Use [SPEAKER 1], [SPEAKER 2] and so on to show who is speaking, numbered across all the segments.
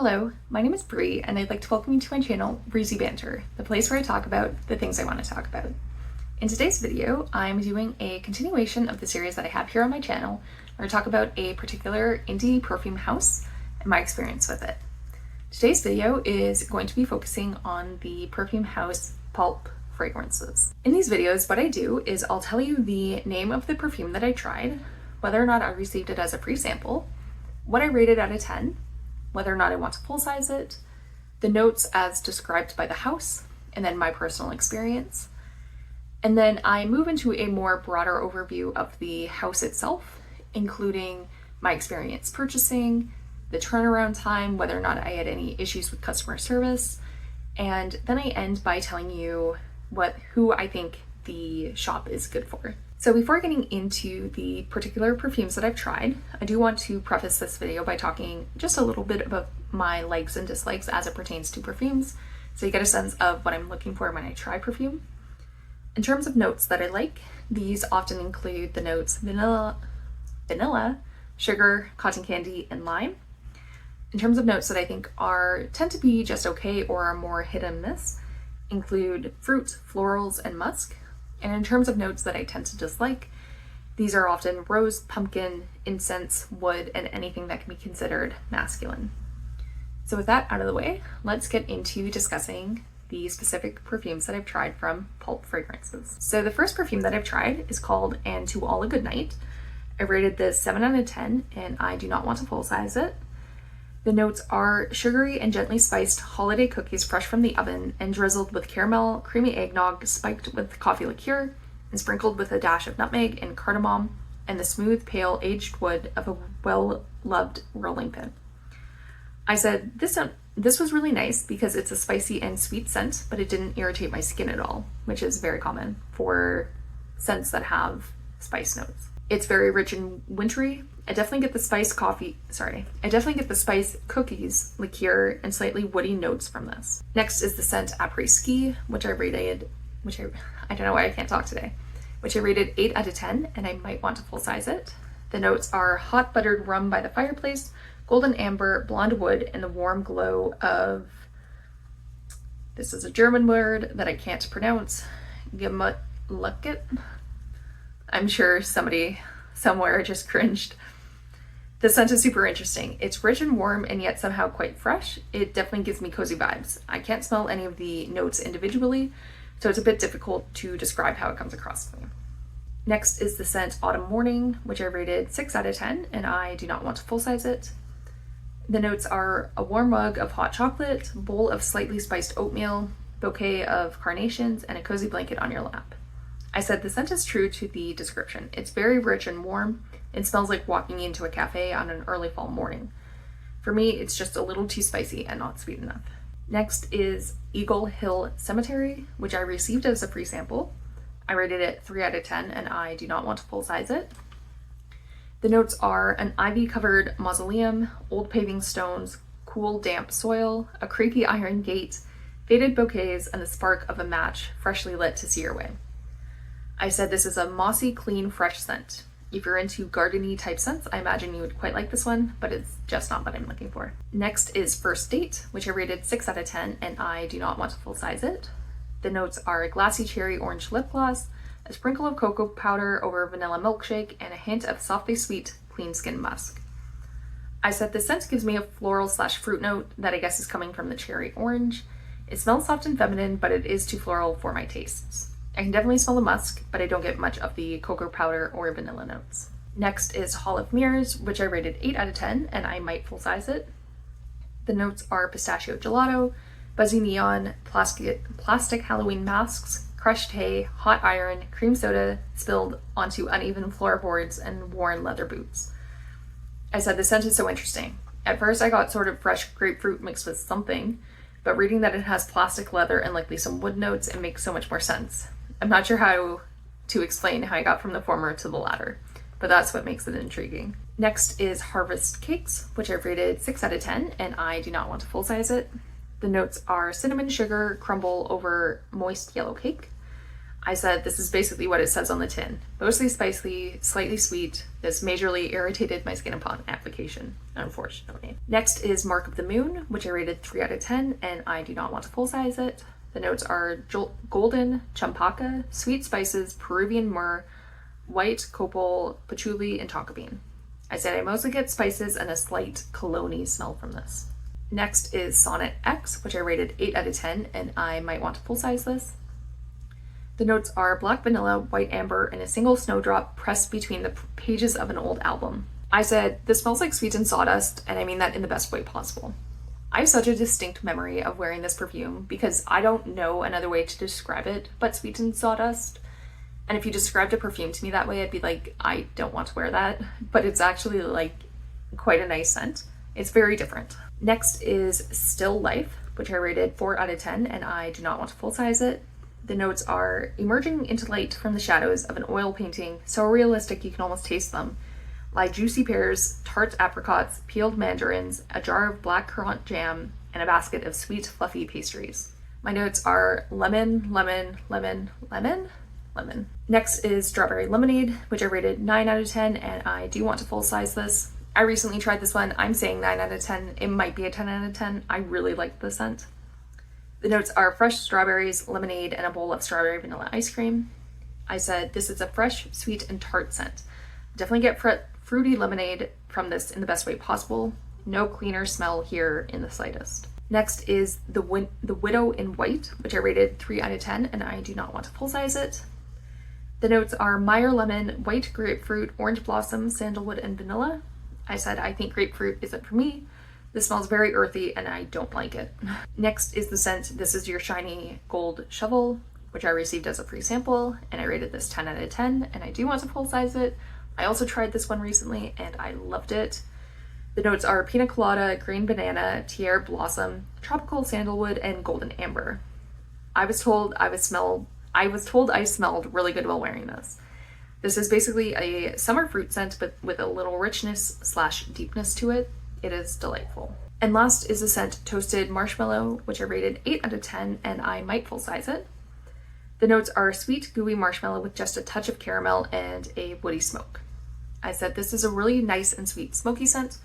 [SPEAKER 1] Hello, my name is Bree, and I'd like to welcome you to my channel, Breezy Banter, the place where I talk about the things I want to talk about. In today's video, I'm doing a continuation of the series that I have here on my channel, where I talk about a particular indie perfume house and my experience with it. Today's video is going to be focusing on the perfume house Pulp fragrances. In these videos, what I do is I'll tell you the name of the perfume that I tried, whether or not I received it as a free sample, what I rated out of 10, whether or not I want to full size it, the notes as described by the house, and then my personal experience. And then I move into a more broader overview of the house itself, including my experience purchasing, the turnaround time, whether or not I had any issues with customer service, and then I end by telling you who I think the shop is good for. So before getting into the particular perfumes that I've tried, I do want to preface this video by talking just a little bit about my likes and dislikes as it pertains to perfumes, so you get a sense of what I'm looking for when I try perfume. In terms of notes that I like, these often include the notes vanilla, sugar, cotton candy, and lime. In terms of notes that I think tend to be just okay or are more hit and miss, include fruit, florals, and musk. And in terms of notes that I tend to dislike, these are often rose, pumpkin, incense, wood, and anything that can be considered masculine. So with that out of the way, let's get into discussing the specific perfumes that I've tried from Pulp fragrances. So the first perfume that I've tried is called And To All a Good Night. I rated this 7 out of 10, and I do not want to full size it. The notes are sugary and gently spiced holiday cookies fresh from the oven and drizzled with caramel, creamy eggnog, spiked with coffee liqueur, and sprinkled with a dash of nutmeg and cardamom, and the smooth, pale, aged wood of a well-loved rolling pin. I said, this was really nice because it's a spicy and sweet scent, but it didn't irritate my skin at all, which is very common for scents that have spice notes. It's very rich and wintry. I definitely get the spice cookies, liqueur, and slightly woody notes from this. Next is the scent Apres-Ski, which I rated 8 out of 10, and I might want to full size it. The notes are hot buttered rum by the fireplace, golden amber, blonde wood, and the warm glow of, this is a German word that I can't pronounce, Gemütlichkeit. I'm sure somebody somewhere just cringed. The scent is super interesting. It's rich and warm and yet somehow quite fresh. It definitely gives me cozy vibes. I can't smell any of the notes individually, so it's a bit difficult to describe how it comes across to me. Next is the scent Autumn Morning, which I rated 6 out of 10, and I do not want to full size it. The notes are a warm mug of hot chocolate, bowl of slightly spiced oatmeal, bouquet of carnations, and a cozy blanket on your lap. I said the scent is true to the description. It's very rich and warm. It smells like walking into a cafe on an early fall morning. For me, it's just a little too spicy and not sweet enough. Next is Eagle Hill Cemetery, which I received as a free sample. I rated it 3 out of 10, and I do not want to full size it. The notes are an ivy-covered mausoleum, old paving stones, cool, damp soil, a creaky iron gate, faded bouquets, and the spark of a match freshly lit to see your way. I said this is a mossy, clean, fresh scent. If you're into gardeny type scents, I imagine you would quite like this one, but it's just not what I'm looking for. Next is First Date, which I rated 6 out of 10, and I do not want to full size it. The notes are a glassy cherry orange lip gloss, a sprinkle of cocoa powder over a vanilla milkshake, and a hint of softly sweet, clean skin musk. I said the scent gives me a floral/fruit note that I guess is coming from the cherry orange. It smells soft and feminine, but it is too floral for my tastes. I can definitely smell the musk, but I don't get much of the cocoa powder or vanilla notes. Next is Hall of Mirrors, which I rated 8 out of 10, and I might full size it. The notes are pistachio gelato, buzzy neon, plastic Halloween masks, crushed hay, hot iron, cream soda spilled onto uneven floorboards, and worn leather boots. I said the scent is so interesting. At first I got sort of fresh grapefruit mixed with something, but reading that it has plastic leather and likely some wood notes, it makes so much more sense. I'm not sure how to explain how I got from the former to the latter, but that's what makes it intriguing. Next is Harvest Cakes, which I've rated 6 out of 10, and I do not want to full size it. The notes are cinnamon sugar crumble over moist yellow cake. I said, this is basically what it says on the tin. Mostly spicy, slightly sweet. This majorly irritated my skin upon application, unfortunately. Next is Mark of the Moon, which I rated 3 out of 10, and I do not want to full size it. The notes are golden, champaca, sweet spices, Peruvian myrrh, white copal, patchouli, and tonka bean. I said I mostly get spices and a slight cologne-y smell from this. Next is Sonnet X, which I rated 8 out of 10, and I might want to full size this. The notes are black vanilla, white amber, and a single snowdrop pressed between the pages of an old album. I said, this smells like sweetened sawdust, and I mean that in the best way possible. I have such a distinct memory of wearing this perfume because I don't know another way to describe it but sweetened sawdust. And if you described a perfume to me that way, I'd be like, I don't want to wear that. But it's actually like quite a nice scent. It's very different. Next is Still Life, which I rated 4 out of 10, and I do not want to full size it. The notes are emerging into light from the shadows of an oil painting, so realistic you can almost taste them, lie juicy pears, tart apricots, peeled mandarins, a jar of black currant jam, and a basket of sweet, fluffy pastries. My notes are lemon, lemon, lemon, lemon, lemon. Next is Strawberry Lemonade, which I rated 9 out of 10, and I do want to full size this. I recently tried this one. I'm saying 9 out of 10. It might be a 10 out of 10. I really like the scent. The notes are fresh strawberries, lemonade, and a bowl of strawberry vanilla ice cream. I said, this is a fresh, sweet, and tart scent. Definitely get fruity lemonade from this in the best way possible. No cleaner smell here in the slightest. Next is the Widow in White, which I rated 3 out of 10, and I do not want to full size it. The notes are Meyer lemon, white grapefruit, orange blossom, sandalwood, and vanilla. I said, I think grapefruit isn't for me. This smells very earthy and I don't like it. Next is the scent This Is Your Shiny Gold Shovel, which I received as a free sample, and I rated this 10 out of 10, and I do want to full size it. I also tried this one recently and I loved it. The notes are pina colada, green banana, tiare blossom, tropical sandalwood, and golden amber. I was told I smelled really good while wearing this. This is basically a summer fruit scent, but with a little richness / deepness to it. It is delightful. And last is the scent Toasted Marshmallow, which I rated 8 out of 10, and I might full size it. The notes are sweet, gooey marshmallow with just a touch of caramel and a woody smoke. I said this is a really nice and sweet smoky scent.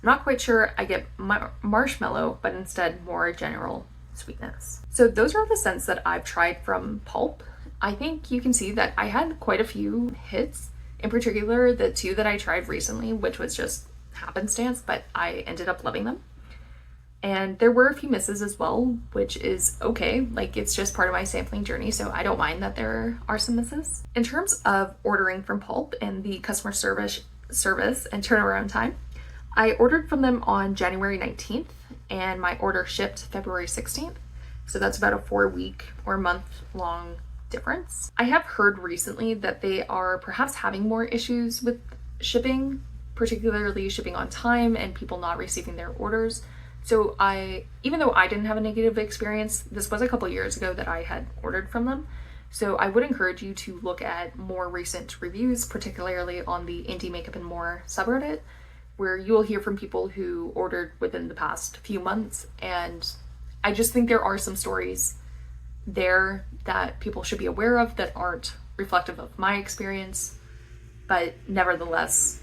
[SPEAKER 1] I'm not quite sure I get marshmallow, but instead more general sweetness. So those are all the scents that I've tried from Pulp. I think you can see that I had quite a few hits, in particular the 2 that I tried recently, which was just happenstance, but I ended up loving them. And there were a few misses as well, which is okay. Like, it's just part of my sampling journey, so I don't mind that there are some misses. In terms of ordering from Pulp and the customer service and turnaround time, I ordered from them on January 19th, and my order shipped February 16th. So that's about a 4-week or month-long difference. I have heard recently that they are perhaps having more issues with shipping, particularly shipping on time and people not receiving their orders. So even though I didn't have a negative experience, this was a couple years ago that I had ordered from them. So I would encourage you to look at more recent reviews, particularly on the Indie Makeup and More subreddit, where you will hear from people who ordered within the past few months. And I just think there are some stories there that people should be aware of that aren't reflective of my experience, but nevertheless,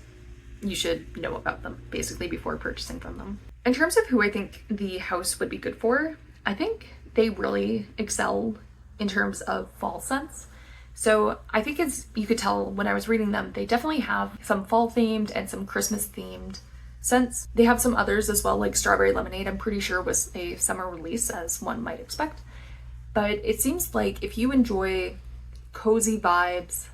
[SPEAKER 1] you should know about them basically before purchasing from them. In terms of who I think the house would be good for, I think they really excel in terms of fall scents. So I think, as you could tell when I was reading them, they definitely have some fall themed and some Christmas themed scents. They have some others as well, like Strawberry Lemonade, I'm pretty sure was a summer release, as one might expect. But it seems like if you enjoy cozy vibes,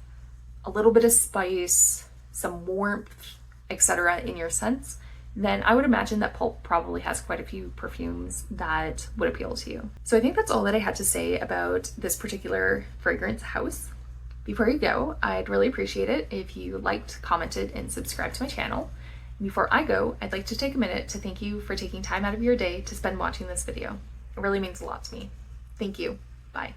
[SPEAKER 1] a little bit of spice, some warmth, etc. in your scents, then I would imagine that Pulp probably has quite a few perfumes that would appeal to you. So I think that's all that I had to say about this particular fragrance house. Before you go, I'd really appreciate it if you liked, commented, and subscribed to my channel. Before I go, I'd like to take a minute to thank you for taking time out of your day to spend watching this video. It really means a lot to me. Thank you. Bye.